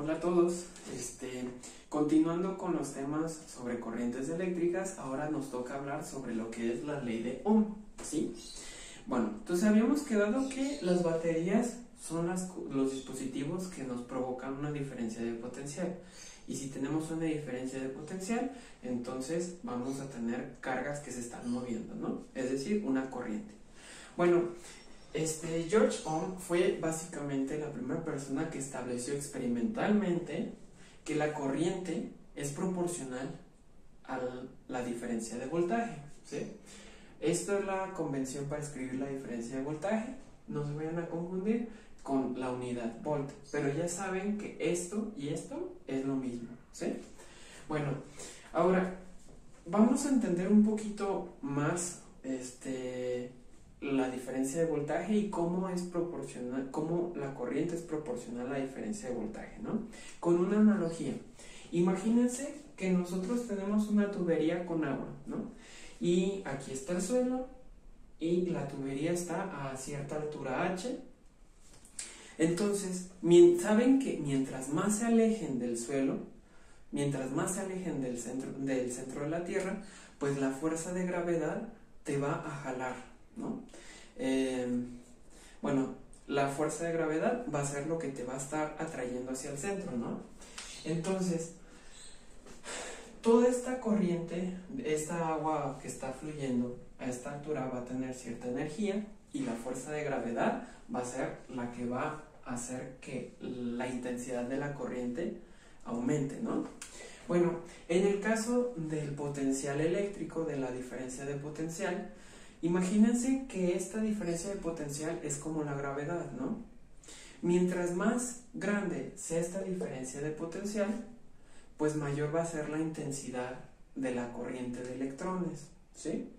Hola a todos, continuando con los temas sobre corrientes eléctricas, ahora nos toca hablar sobre lo que es la ley de Ohm, ¿sí? Bueno, entonces habíamos quedado que las baterías son los dispositivos que nos provocan una diferencia de potencial. Y si tenemos una diferencia de potencial, entonces vamos a tener cargas que se están moviendo, ¿no? Es decir, una corriente. Bueno, George Ohm fue básicamente la primera persona que estableció experimentalmente que la corriente es proporcional a la diferencia de voltaje, ¿sí? Esto es la convención para escribir la diferencia de voltaje. No se vayan a confundir con la unidad volt, pero ya saben que esto y esto es lo mismo, ¿sí? Bueno, ahora vamos a entender un poquito más la diferencia de voltaje y cómo es proporcional, cómo la corriente es proporcional a la diferencia de voltaje, ¿no? Con una analogía. Imagínense que nosotros tenemos una tubería con agua, ¿no? Y aquí está el suelo y la tubería está a cierta altura h. Entonces, saben que mientras más se alejen del suelo, mientras más se alejen del centro de la Tierra, pues la fuerza de gravedad te va a jalar, ¿no? Bueno, la fuerza de gravedad va a ser lo que te va a estar atrayendo hacia el centro, ¿no? Entonces, toda esta corriente, esta agua que está fluyendo a esta altura va a tener cierta energía y la fuerza de gravedad va a ser la que va a hacer que la intensidad de la corriente aumente, ¿no? Bueno, en el caso del potencial eléctrico, de la diferencia de potencial, imagínense que esta diferencia de potencial es como la gravedad, ¿no? Mientras más grande sea esta diferencia de potencial, pues mayor va a ser la intensidad de la corriente de electrones, ¿sí?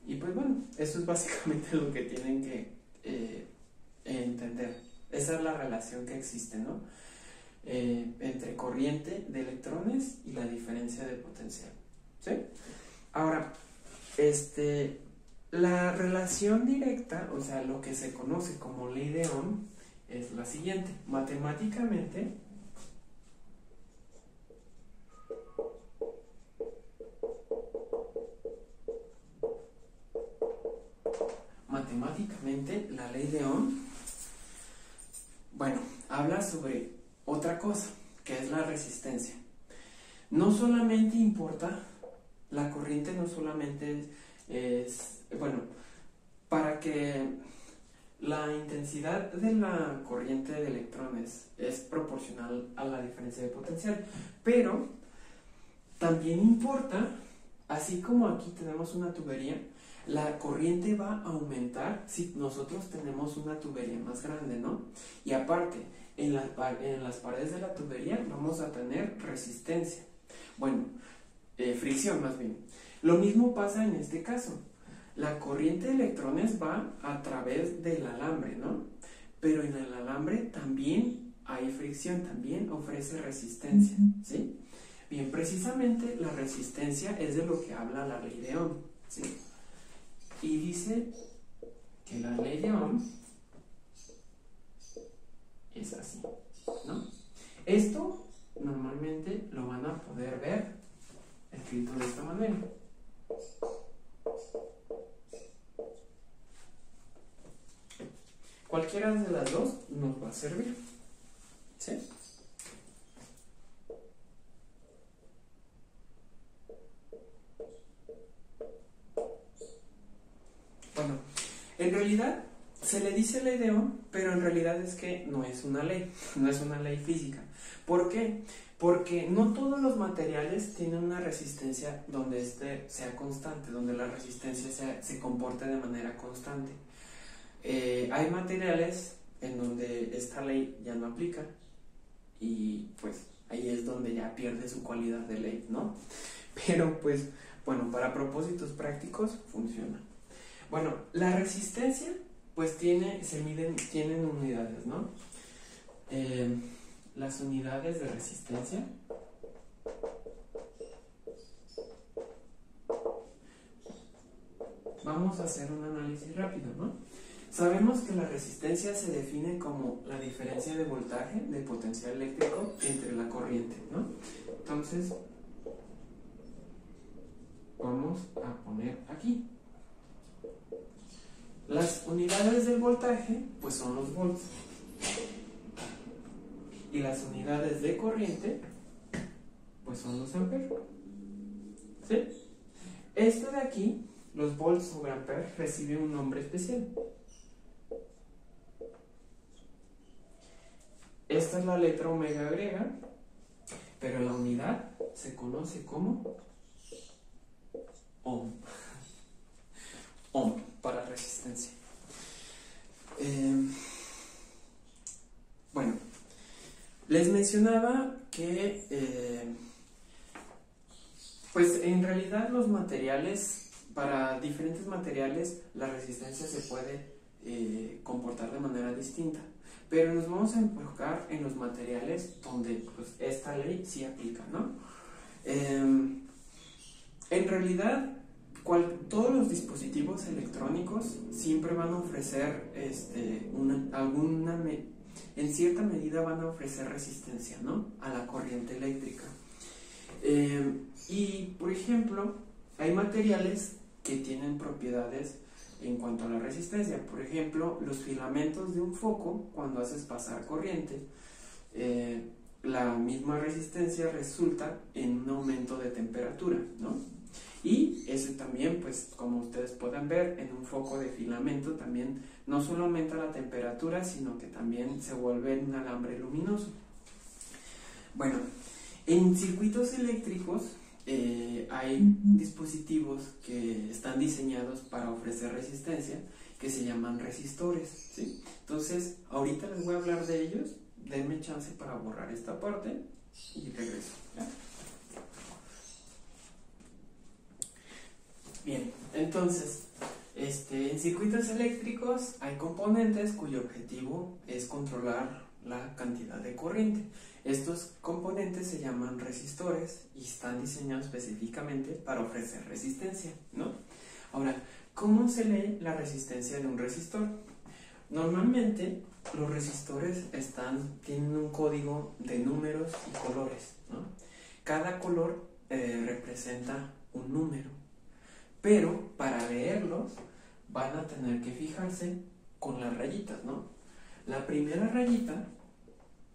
Y pues bueno, eso es básicamente lo que tienen que entender. Esa es la relación que existe, ¿no? Entre corriente de electrones y la diferencia de potencial, ¿sí? Ahora, la relación directa, o sea, lo que se conoce como ley de Ohm, es la siguiente. Matemáticamente, la ley de Ohm, bueno, habla sobre otra cosa, que es la resistencia. No solamente importa, la corriente no solamente bueno, para que la intensidad de la corriente de electrones es proporcional a la diferencia de potencial, pero también importa, así como aquí tenemos una tubería, la corriente va a aumentar si nosotros tenemos una tubería más grande, ¿no? Y aparte, en las paredes de la tubería vamos a tener resistencia. Bueno, fricción más bien. Lo mismo pasa en este caso. La corriente de electrones va a través del alambre, ¿no? Pero en el alambre también hay fricción, también ofrece resistencia, ¿sí? Bien, precisamente la resistencia es de lo que habla la ley de Ohm, ¿sí? Y dice que la ley de Ohm es así, ¿no? Esto normalmente lo van a poder ver escrito de esta manera. Cualquiera de las dos nos va a servir, ¿sí? Bueno, en realidad se le dice ley de Ohm, pero en realidad es que no es una ley, no es una ley física. ¿Por qué? Porque no todos los materiales tienen una resistencia donde sea constante, donde la resistencia se comporte de manera constante. Hay materiales en donde esta ley ya no aplica y pues ahí es donde ya pierde su cualidad de ley, ¿no? Pero pues bueno, para propósitos prácticos funciona. Bueno, la resistencia pues tienen unidades, ¿no? Las unidades de resistencia vamos a hacer un análisis rápido, ¿no? Sabemos que la resistencia se define como la diferencia de voltaje del potencial eléctrico entre la corriente, ¿no? Entonces, vamos a poner aquí. Las unidades del voltaje, pues son los volts. Y las unidades de corriente, pues son los amperes. ¿Sí? Esto de aquí, los volts sobre amperes, recibe un nombre especial. Esta es la letra omega griega, pero la unidad se conoce como ohm. Ohm para resistencia. Bueno, les mencionaba que pues en realidad los materiales, para diferentes materiales, la resistencia se puede comportar de manera distinta. Pero nos vamos a enfocar en los materiales donde pues, esta ley sí aplica, ¿no? En realidad, todos los dispositivos electrónicos siempre van a ofrecer, en cierta medida van a ofrecer resistencia, ¿no? A la corriente eléctrica. Y, por ejemplo, hay materiales que tienen propiedades en cuanto a la resistencia. Por ejemplo, los filamentos de un foco, cuando haces pasar corriente, la misma resistencia resulta en un aumento de temperatura, ¿no? Y eso también, pues, como ustedes pueden ver, en un foco de filamento también no solo aumenta la temperatura, sino que también se vuelve un alambre luminoso. Bueno, en circuitos eléctricos hay dispositivos que están diseñados para ofrecer resistencia que se llaman resistores, ¿sí? Entonces, ahorita les voy a hablar de ellos. Denme chance para borrar esta parte y regreso, ¿ya? Bien, entonces, en circuitos eléctricos hay componentes cuyo objetivo es controlar la cantidad de corriente. Estos componentes se llaman resistores y están diseñados específicamente para ofrecer resistencia, ¿no? Ahora, ¿cómo se lee la resistencia de un resistor? Normalmente los resistores tienen un código de números y colores, ¿no? Cada color representa un número, pero para leerlos van a tener que fijarse con las rayitas, ¿no? La primera rayita,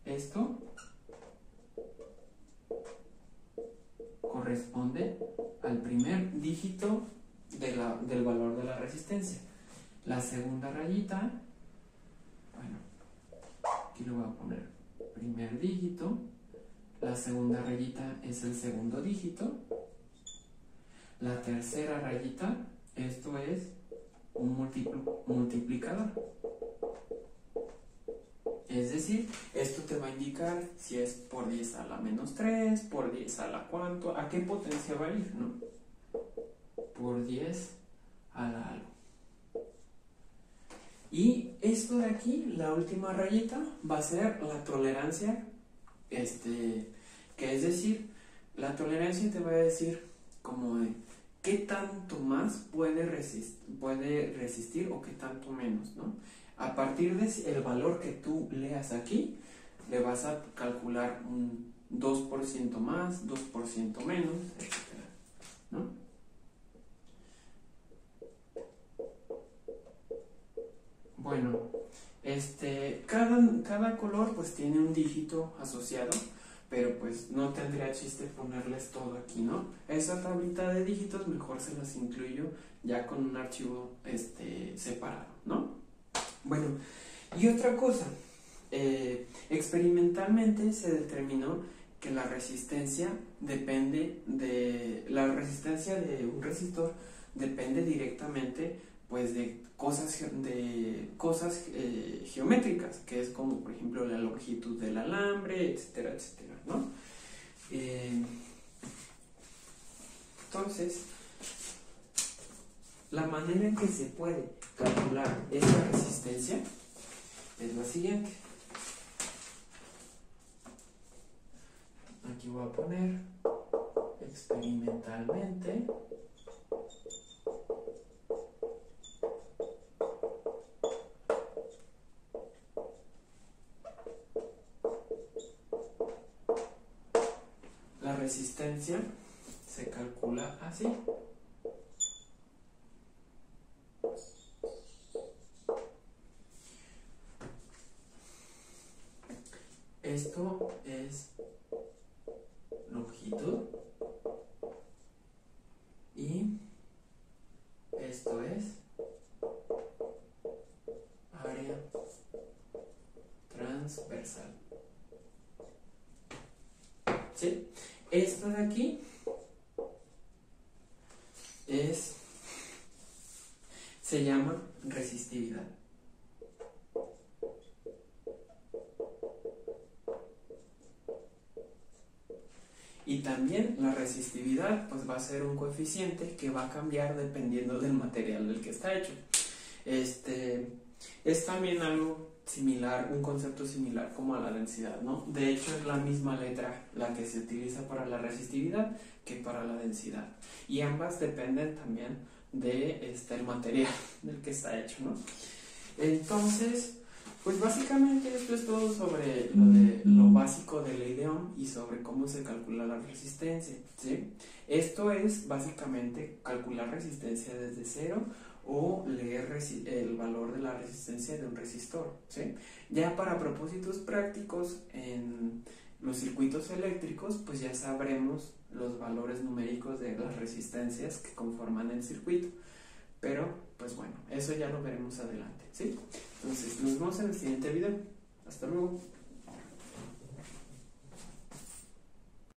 esto corresponde al primer dígito del valor de la resistencia. La segunda rayita, bueno, aquí lo voy a poner primer dígito. La segunda rayita es el segundo dígito. La tercera rayita, esto es un multiplicador. Es decir, esto te va a indicar si es por 10 a la menos 3, por 10 a la cuánto, a qué potencia va a ir, ¿no? Por 10 a la algo. Y esto de aquí, la última rayita, va a ser la tolerancia, que es decir, la tolerancia te va a decir como de qué tanto más puede resistir o qué tanto menos, ¿no? A partir del valor que tú leas aquí, le vas a calcular un 2% más, 2% menos, etc., ¿no? Bueno, cada color pues tiene un dígito asociado, pero pues no tendría chiste ponerles todo aquí, ¿no? Esa tablita de dígitos mejor se las incluyo ya con un archivo separado, ¿no? Bueno, y otra cosa, experimentalmente se determinó que la resistencia de un resistor depende directamente pues de cosas geométricas, que es como por ejemplo la longitud del alambre, etcétera, etcétera, ¿no? Entonces, la manera en que se puede calcular esta resistencia es la siguiente. Aquí voy a poner experimentalmente resistencia se calcula así. Esto es longitud y esto es área transversal. ¿Sí? Esto de aquí se llama resistividad. Y también la resistividad pues va a ser un coeficiente que va a cambiar dependiendo del material del que está hecho. Es también algo similar, un concepto similar como a la densidad, ¿no? De hecho es la misma letra la que se utiliza para la resistividad que para la densidad. Y ambas dependen también de el material del que está hecho, ¿no? Entonces, pues básicamente esto es todo sobre lo básico de ley de Ohm y sobre cómo se calcula la resistencia, ¿sí? Esto es básicamente calcular resistencia desde cero o leer el valor de la resistencia de un resistor, ¿sí? Ya para propósitos prácticos en los circuitos eléctricos, pues ya sabremos los valores numéricos de las resistencias que conforman el circuito. Pero, pues bueno, eso ya lo veremos adelante, ¿sí? Entonces, nos vemos en el siguiente video. Hasta luego.